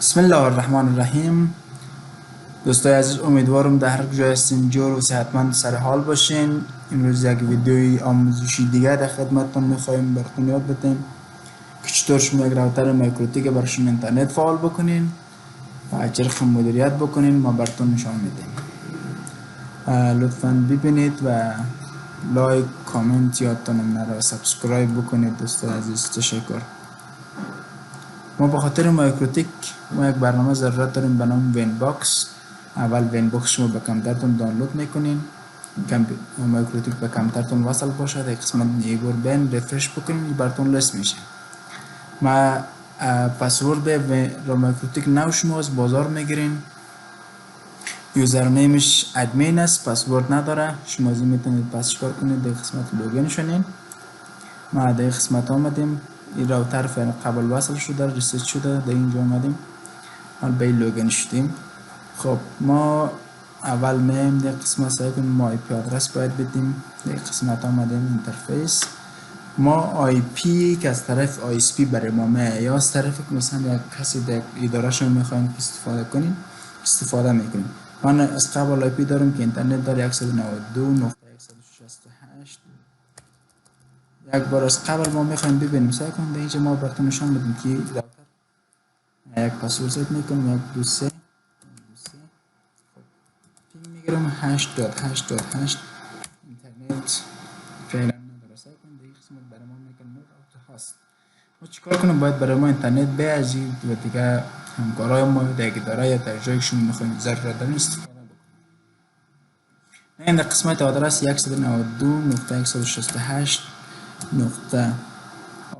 بسم الله الرحمن الرحیم. دوستای عزیز، امیدوارم در هر کجا هستین جور و صحتمند سر حال باشین. امروز یک ویدیوی آموزشی دیگه در خدمتتون میخوایم براتون یاد بدیم که چطور شما یک راوتر مایکروتیک برشون اینترنت فعال بکنین و چرخ مدیریت بکنین. ما براتون نشان میدیم. لطفاً ببینید و لایک، کامنت یادتون نره، سابسکرایب بکنید. دوستای عزیز تشکر. ما به خاطر مایکروتیک ما یک برنامه ضرورت داریم به نام وین باکس. اول وین باکس شما به کامپیوترتون دانلود میکنین. مایکروتیک به کامپیوترتون وصل باشه، یک قسمت یک بار بین رفرش بکنین براتون لیست میشه. ما پسورد رو مایکروتیک نو شما از بازار میگیرین. یوزرنیمش ادمین است، پسورد نداره. شما از این میتونید پسش کار کنید. در قسمت لوگین شونین. ما در قسمت آمدیم. این راوتر فعلا قبل وصل شده، ریست شده، در اینجا آمدیم. حال به لوگین شدیم. خب ما اول میم در قسمت سعی کنیم ما آی پی آدرس باید بدیم. در قسمت آمدیم اینترفیس. ما آی پی که از طرف آی اس پی برای ما میاد یا از طرف که مثلا یک کسی در اداره شما میخواین استفاده کنین استفاده میکنیم. من از قبل آی پی دارم که اینترنت داره 192.168. یک بار از قبل ما میخوایم ببینیم. سعی کنیم در اینجا ما براتون نشان بدیم که یک پسورد سیت میکنیم. 123 پینگ میگیرم 8.8.8. اینترنت فعلا نداره. سعی کنیم در این قسمت برای ما میگن نوت اوت هاست. ما چیکار کنیم؟ باید برای ما اینترنت بیازید و دیگه همکارای ما در اداره یا در جایی که شما میخواین ضرورت دارین استفاده بکنید. این در قسمت آدرس 192.168 نقطه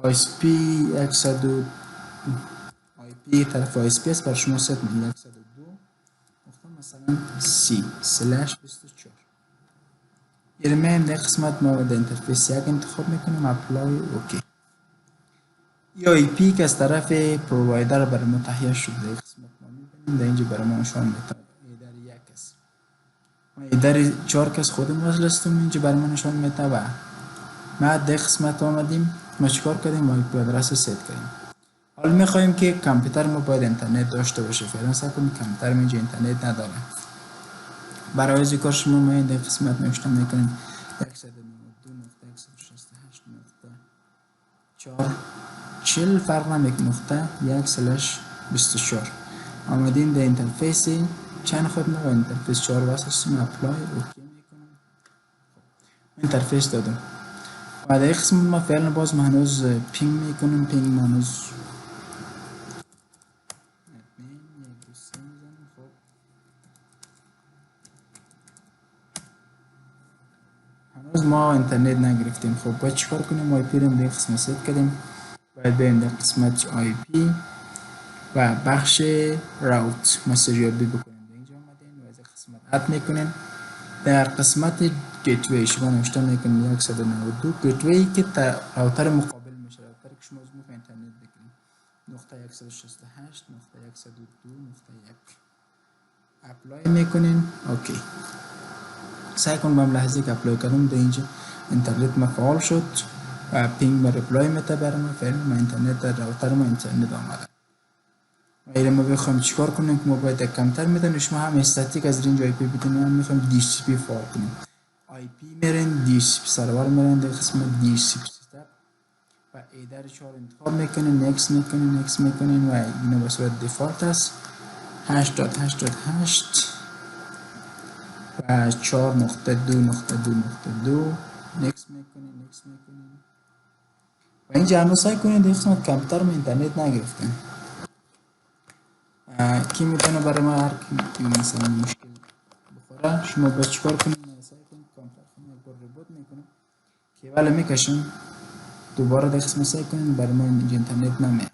ISP 100 IP طرف ISP است. برای شما ست میگه 102 نقطه مثلا C/24. این در قسمت ما در اینترفیس یک انتخاب میکنیم. اپلای اوکی. ای IP که از طرف پرووایدر برای ما تهیه شده در قسمت ما میبینیم. در اینجا برای ما نشان میده ایدر یک است. ما ایدر 4 کس خودم وصل هستم. اینجا برای ما نشان میده و ما در قسمت آمدیم. ما چیکار کردیم؟ آی پی آدرس رو ست کردیم. حالا میخوایم که کامپیوتر ما باید اینترنت داشته باشه. فعلا سعی کنیم کامپیوتر ما اینجا اینترنت نداره. برای از کار شما ما این در قسمت نوشته میکنیم 192.168.4 40 فرق نمیکنه نقطه 1/24. آمدیم در اینترفیس چند خود ما اینترفیس 4 واسه هستیم. اپلای اوکی میکنم. اینترفیس دادم. و در قسم ما فعلا باز ما هنوز پینگ میکنیم. پینگ ما هنوز ما اینترنت نگرفتیم. خب باید چیکار کنیم؟ آی پی رو در قسمت ست کردیم. باید بریم در قسمت آی پی و بخش راوت مسیریابی بکنیم. در اینجا آمدین و از قسمت اد میکنین. در قسمت گیتوی شما نوشته میکنین 192 گیتوی که راوتر مقابل میشه. راوتر که شما از میخواین اینترنت بکنین نقطه 168 نقطه 102 نقطه 1 اپلای میکنین. اوکی. سعی کنم به لحظه که اپلای کردم در اینجا اینترنت ما فعال شد و پینگ ما ریپلای میده برای ما. فعلا ما اینترنت در راوتر ما اینترنت آمده. و ایره ما بخوایم چیکار کنیم که ما باید یک کمتر میدونیم. شما هم استاتیک از اینجا آی پی بدونیم. هم میخوایم دی سی پی فعال کنیم. آی پی میرین دی سی پی سرور میرین در قسمت دی سی پی ستاپ و ایدر 4 انتخاب میکنین. نکس میکنین و اینو به صورت دیفالت است 8.8.8 و 4.2.2.2 نکس میکنین. و اینجا هنوز سعی کنین در قسمت کامپیوتر ما اینترنت نگرفتن. کی میتونه برای ما هر کی مثلا مشکل بخوره شما باید چیکار کنین؟ سعی کنین کامپیوتر خونه یک بار ریبوت میکنین. کیبل میکشین دوباره در قسمت سعی کنین برای ما اینجا اینترنت نمیاد.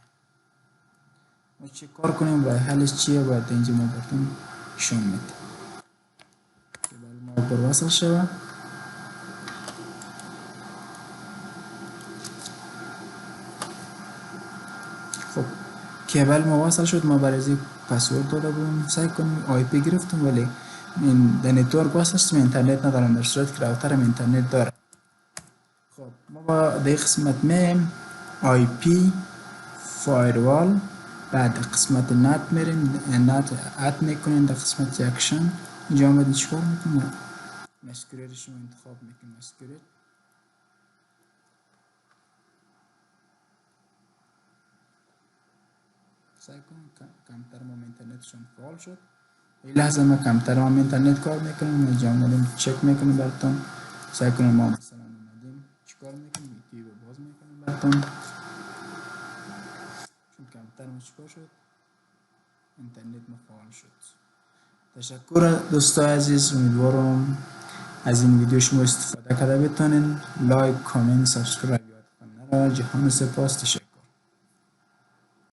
ما چیکار کنیم و حلش چیه؟ باید اینجا ما براتون نشون میده. کیبل ما پر وصل شوه. خب کیبل ما وصل شد. ما برای این پسورد داده بودم. سعی کنیم آی پی گرفتم ولی این در نتورک وصل هستم اینترنت ندارم، در صورت که راوترم اینترنت داره. خب ما با در قسمت میم آی پی فایروال بعد قسمت نت میرین، نت اد میکنین در قسمت اکشن. اینجا آمدین چیکار میکنین؟ مسکوریر شما انتخاب میکنین. مسکوریر سعی کنین کمتر ما اینترنتشون فعال شد. این لحظه ما کمتر ما اینترنت کار میکنیم. اینجا آمدیم چک میکنیم براتون. سعی کنیم ما مثلا اومدیم چیکار میکنیم؟ یوتیوب باز میکنیم براتون. چون کمتر ما چیکار شد؟ اینترنت ما فعال شد. تشکر دوستای عزیز. امیدوارم از این ویدیو شما استفاده کرده بتونین. لایک، کامنت، سابسکرایب یادتون نره. جهان سپاس. تشکر.